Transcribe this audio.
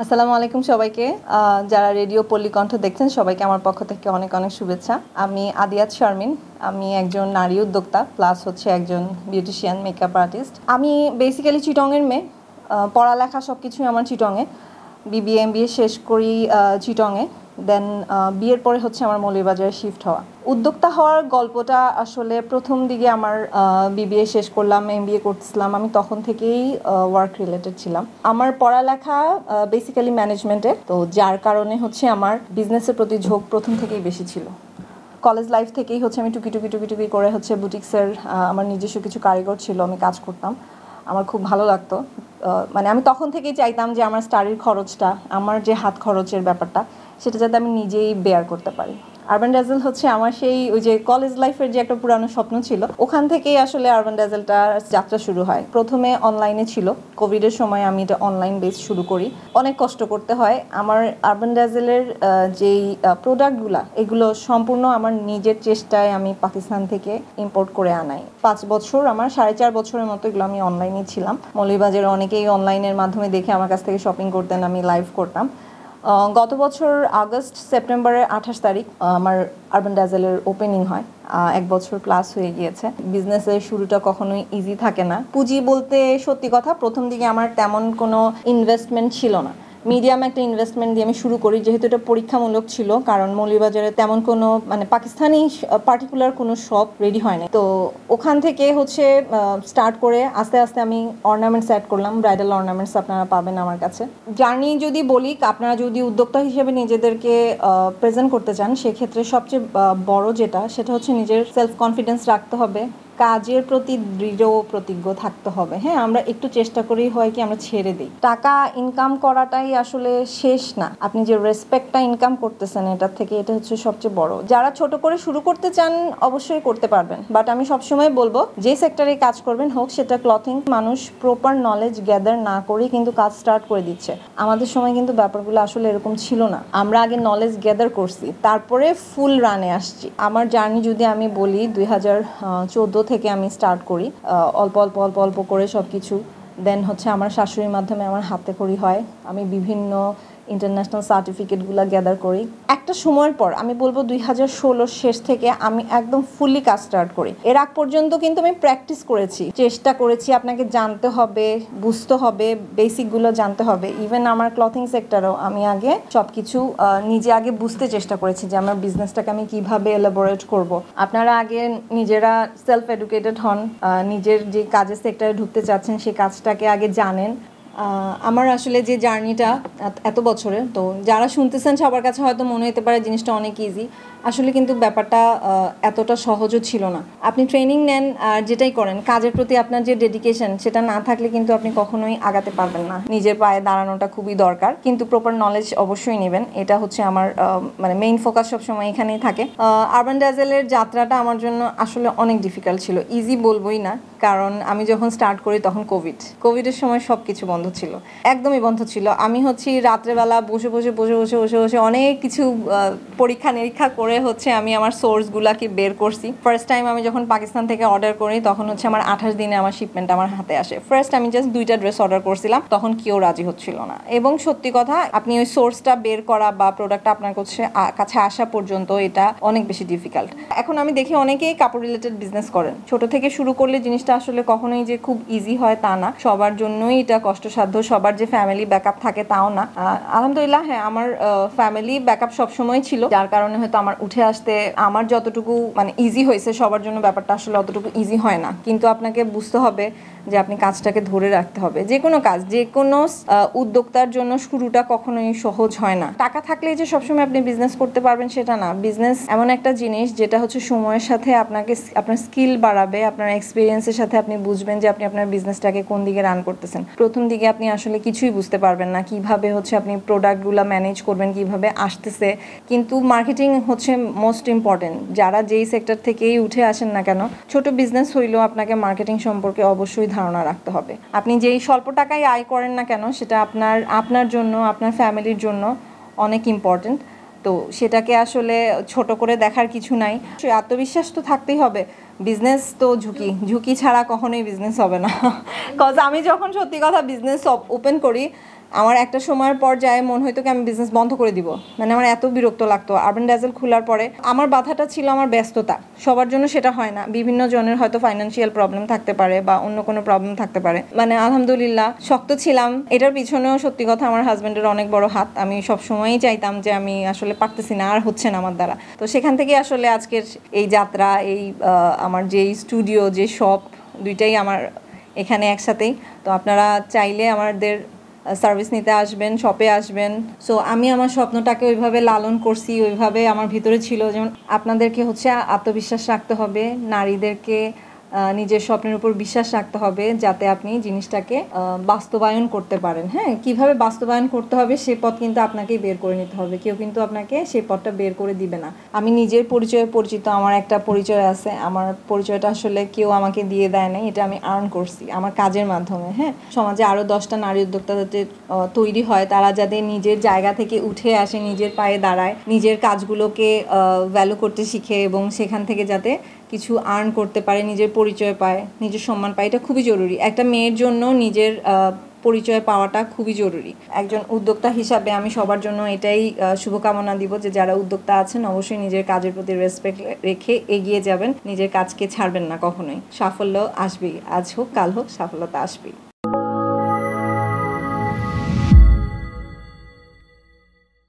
আসসালামু আলাইকুম সবাইকে। যারা রেডিও পল্লী কণ্ঠ দেখছেন সবাইকে আমার পক্ষ থেকে অনেক অনেক শুভেচ্ছা। আমি আদিয়াত শারমিন। আমি একজন নারী উদ্যোক্তা প্লাস হচ্ছে একজন বিউটিশিয়ান, মেকআপ আর্টিস্ট। আমি বেসিক্যালি চিটংয়ের মেয়ে। পড়ালেখা সব কিছুই আমার চিটংয়ে। বিবিএ এমবিএ শেষ করি চিটংয়ে। দেন বিয়ের পরে হচ্ছে আমার মৌলভীবাজারে শিফট হওয়া। উদ্যোক্তা হওয়ার গল্পটা আসলে প্রথম দিকে আমার বিবিএ শেষ করলাম, এমবিএ করতেছিলাম, আমি তখন থেকেই ওয়ার্ক রিলেটেড ছিলাম। আমার পড়ালেখা বেসিক্যালি ম্যানেজমেন্টে, তো যার কারণে হচ্ছে আমার বিজনেসের প্রতি ঝোঁক প্রথম থেকেই বেশি ছিল। কলেজ লাইফ থেকেই হচ্ছে আমি টুকি করে হচ্ছে বুটিক্সের আমার নিজস্ব কিছু কারিগর ছিল, আমি কাজ করতাম। আমার খুব ভালো লাগতো। মানে আমি তখন থেকেই চাইতাম যে আমার স্টাডির খরচটা, আমার যে হাত খরচের ব্যাপারটা, সেটা যাতে আমি নিজেই বেয়ার করতে পারি। আরবান ড্যাজেল হচ্ছে আমার সেই ওই যে কলেজ লাইফের যে একটা পুরানো স্বপ্ন ছিল, ওখান থেকেই আসলে আরবান ড্যাজেলটার যাত্রা শুরু হয়। প্রথমে অনলাইনে ছিল, কোভিডের সময় আমি এটা অনলাইন বেস শুরু করি। অনেক কষ্ট করতে হয়। আমার আরবান ড্যাজেলের যেই প্রোডাক্টগুলো, এগুলো সম্পূর্ণ আমার নিজের চেষ্টায় আমি পাকিস্তান থেকে ইম্পোর্ট করে আনাই। 5 বছর, আমার 4.5 বছরের মতো এগুলো আমি অনলাইনে ছিলাম। মৌলভীবাজারে অনেকেই অনলাইনের মাধ্যমে দেখে আমার কাছ থেকে শপিং করতেন, আমি লাইভ করতাম। গত বছর আগস্ট সেপ্টেম্বরের 28 তারিখ আমার আরবান ড্যাজেলের ওপেনিং হয়। 1 বছর প্লাস হয়ে গিয়েছে। বিজনেসের শুরুটা কখনোই ইজি থাকে না। পুঁজি বলতে সত্যি কথা, প্রথম দিকে আমার তেমন কোনো ইনভেস্টমেন্ট ছিল না। মিডিয়াম একটা ইনভেস্টমেন্ট দিয়ে আমি শুরু করি, যেহেতু এটা পরীক্ষামূলক ছিল, কারণ মৌলভীবাজারে তেমন কোনো মানে পাকিস্তানি পার্টিকুলার কোনো শপ রেডি হয় না। তো ওখান থেকে হচ্ছে স্টার্ট করে আস্তে আস্তে আমি অর্নামেন্টস অ্যাড করলাম। ব্রাইডাল অর্নামেন্টস আপনারা পাবেন আমার কাছে। জার্নি যদি বলি, আপনারা যদি উদ্যোক্তা হিসেবে নিজেদেরকে প্রেজেন্ট করতে চান, সেক্ষেত্রে সবচেয়ে বড় যেটা, সেটা হচ্ছে নিজের সেলফ কনফিডেন্স রাখতে হবে, কাজের প্রতি দৃঢ় প্রতিজ্ঞ থাকতে হবে। হ্যাঁ, আমরা একটু চেষ্টা করেই হয় কি আমরা ছেড়ে দিই। টাকা ইনকাম করাটাই আসলে শেষ না, আপনি যে রেসপেক্টটা ইনকাম করতেছেন এটার থেকে, এটা হচ্ছে সবচেয়ে বড়। যারা ছোট করে শুরু করতে চান অবশ্যই করতে পারবেন, বাট আমি সবসময় বলবো যে সেক্টরে কাজ করবেন, হোক সেটা ক্লথিং, মানুষ প্রপার নলেজ গ্যাদার না করেই কিন্তু কাজ স্টার্ট করে দিচ্ছে। আমাদের সময় কিন্তু ব্যাপারগুলো আসলে এরকম ছিল না। আমরা আগে নলেজ গ্যাদার করছি, তারপরে ফুল রানে আসছি। আমার জার্নি যদি আমি বলি, 2014 থেকে আমি স্টার্ট করি, অল্প অল্প অল্প অল্প করে সব কিছু। দেন হচ্ছে আমার শাশুড়ির মাধ্যমে আমার হাতে খড়ি হয়, আমি বিভিন্ন ইন্টারন্যাশনাল সার্টিফিকেটগুলো গ্যাদার করি। একটা সময়ের পর আমি বলবো 2016 শেষ থেকে আমি একদম ফুললি কাজ স্টার্ট করি। এর আগ পর্যন্ত কিন্তু আমি প্র্যাকটিস করেছি, চেষ্টা করেছি। আপনাকে জানতে হবে, বুঝতে হবে, বেসিকগুলো জানতে হবে। ইভেন আমার ক্লথিং সেক্টরেও আমি আগে সব কিছু নিজে আগে বুঝতে চেষ্টা করেছি যে আমার বিজনেসটাকে আমি কিভাবে এলাবোরেট করব। আপনারা আগে নিজেরা সেলফ এডুকেটেড হন, নিজের যে কাজের সেক্টরে ঢুকতে চাচ্ছেন সেই কাজটাকে আগে জানেন। আমার আসলে যে জার্নিটা এত বছরের, তো যারা শুনতেছেন সবার কাছে হয়তো মনে হতে পারে জিনিসটা অনেক ইজি, আসলে কিন্তু ব্যাপারটা এতটা সহজও ছিল না। আপনি ট্রেনিং নেন আর যেটাই করেন, কাজের প্রতি আপনার যে ডেডিকেশন, সেটা না থাকলে কিন্তু আপনি কখনোই আগাতে পারবেন না। নিজের পায়ে দাঁড়ানোটা খুবই দরকার, কিন্তু প্রপার নলেজ অবশ্যই নেবেন। এটা হচ্ছে আমার মানে মেইন ফোকাস সবসময় এখানেই থাকে। আরবান ড্যাজেলের যাত্রাটা আমার জন্য আসলে অনেক ডিফিকাল্ট ছিল, ইজি বলবোই না, কারণ আমি যখন স্টার্ট করি তখন কোভিডের সময় সব কিছু বন্ধ ছিল, একদমই বন্ধ ছিল। আমি হচ্ছে রাত্রেবেলা বসে বসে বসে বসে বসে বসে অনেক কিছু পরীক্ষা নিরীক্ষা করে হচ্ছে আমি আমার সোর্সগুলোকে বের করছি। ফার্স্ট টাইম আমি যখন পাকিস্তান থেকে অর্ডার করি, তখন হচ্ছে আমার 28 দিনে আমার শিপমেন্ট আমার হাতে আসে। ফার্স্ট আমি জাস্ট 2টা ড্রেস অর্ডার করছিলাম, তখন কেউ রাজি হচ্ছিল না। এবং সত্যি কথা, আপনি ওই সোর্সটা বের করা বা প্রোডাক্টটা আপনার কাছে আসা পর্যন্ত এটা অনেক বেশি ডিফিকাল্ট। এখন আমি দেখি অনেকেই কাপড় রিলেটেড বিজনেস করেন, ছোট থেকে শুরু করলে জিনিসটা আসলে কখনোই যে খুব ইজি হয় তা না, সবার জন্যই এটা কষ্টসাধ্য। সবার যে ফ্যামিলি ব্যাকআপ থাকে তাও না। আলহামদুলিল্লাহ, হ্যাঁ, আমার ফ্যামিলি ব্যাকআপ সবসময় ছিল, যার কারণে হয়তো আমার উঠে আসতে আমার যতটুকু মানে ইজি হয়েছে, সবার জন্য ব্যাপারটা আসলে অতটুকু ইজি হয় না। কিন্তু আপনাকে বুঝতে হবে যে আপনি কাজটাকে ধরে রাখতে হবে। যে কোনো কাজ, যে কোনো উদ্যোক্তার জন্য শুরুটা কখনোই সহজ হয় না। টাকা থাকলেই যে সবসময় আপনি বিজনেস করতে পারবেন সেটা না। বিজনেস এমন একটা জিনিস যেটা হচ্ছে সময়ের সাথে আপনাকে আপনার স্কিল বাড়াবে, আপনার এক্সপিরিয়েন্সের সাথে আপনি বুঝবেন যে আপনি আপনার বিজনেসটাকে কোন দিকে রান করতেছেন। প্রথম দিকে আপনি আসলে কিছুই বুঝতে পারবেন না, কিভাবে হচ্ছে আপনি প্রোডাক্টগুলো ম্যানেজ করবেন, কিভাবে আসতেছে। কিন্তু মার্কেটিং হচ্ছে মোস্ট ইম্পর্টেন্ট। যারা যেই সেক্টর থেকেই উঠে আসেন না কেন, ছোট বিজনেস হইলেও আপনাকে মার্কেটিং সম্পর্কে অবশ্যই ধারণা রাখতে হবে। আপনি যেই স্বল্প টাকায় আয় করেন না কেন, সেটা আপনার জন্য, আপনার ফ্যামিলির জন্য অনেক ইম্পর্টেন্ট। তো সেটাকে আসলে ছোট করে দেখার কিছু নাই, আত্মবিশ্বাস তো থাকতেই হবে। বিজনেস তো ঝুঁকি ছাড়া কখনোই বিজনেস হবে না। কজ আমি যখন সত্যি কথা বিজনেস ওপেন করি, আমার একটা সময়ের পর্যায়ে মনে হতো কি আমি বিজনেস বন্ধ করে দিব, মানে আমার এত বিরক্ত লাগতো। আরবান ড্যাজেল খোলার পরে আমার বাধাটা ছিল আমার ব্যস্ততা। সবার জন্য সেটা হয় না, বিভিন্ন জনের হয়তো ফাইন্যান্সিয়াল প্রবলেম থাকতে পারে বা অন্য কোনো প্রবলেম থাকতে পারে। মানে আলহামদুলিল্লাহ শক্ত ছিলাম। এটার পিছনেও সত্যি কথা আমার হাজব্যান্ডের অনেক বড় হাত। আমি সবসময়ই চাইতাম যে আমি আসলে পারতেছি না, আর হচ্ছে না আমার দ্বারা। তো সেখান থেকে আসলে আজকের এই যাত্রা, এই আমার যে স্টুডিও, যে শপ, দুইটাই আমার এখানে একসাথেই। তো আপনারা চাইলে আমাদের সার্ভিস নিতে আসবেন, শপে আসবেন। সো আমি আমার স্বপ্নটাকে ওইভাবে লালন করছি, ওইভাবে আমার ভিতরে ছিল। যেমন আপনাদেরকে হচ্ছে আত্মবিশ্বাস রাখতে হবে, নারীদেরকে নিজের স্বপ্নের উপর বিশ্বাস রাখতে হবে, যাতে আপনি জিনিসটাকে বাস্তবায়ন করতে পারেন। হ্যাঁ, কিভাবে বাস্তবায়ন করতে হবে সেই পথ কিন্তু আপনাকেই বের করে নিতে হবে, কেউ কিন্তু আপনাকে সেই পথটা বের করে দিবে না। আমি নিজের পরিচয়ে পরিচিত, আমার একটা পরিচয় আছে। আমার পরিচয়টা আসলে কেউ আমাকে দিয়ে দেয় নাই, এটা আমি আর্ন করছি আমার কাজের মাধ্যমে। হ্যাঁ, সমাজে আরও 10টা নারী উদ্যোক্তা যাতে তৈরি হয়, তারা যাতে নিজের জায়গা থেকে উঠে আসে, নিজের পায়ে দাঁড়ায়, নিজের কাজগুলোকে ভ্যালু করতে শিখে এবং সেখান থেকে যাতে কিছু আর্ন করতে পারে, নিজের পরিচয় পায়, নিজের সম্মান পায়। এটা খুবই জরুরি। একটা মেয়ের জন্য নিজের পরিচয় পাওয়াটা খুবই জরুরি। একজন উদ্যোক্তা হিসাবে আমি সবার জন্য এটাই শুভকামনা দিব যে যারা উদ্যোক্তা আছেন অবশ্যই নিজের কাজের প্রতি রেসপেক্ট রেখে এগিয়ে যাবেন, নিজের কাজকে ছাড়বেন না কখনোই। সাফল্য আসবেই, আজ হোক কাল হোক, সাফল্যতা আসবেই।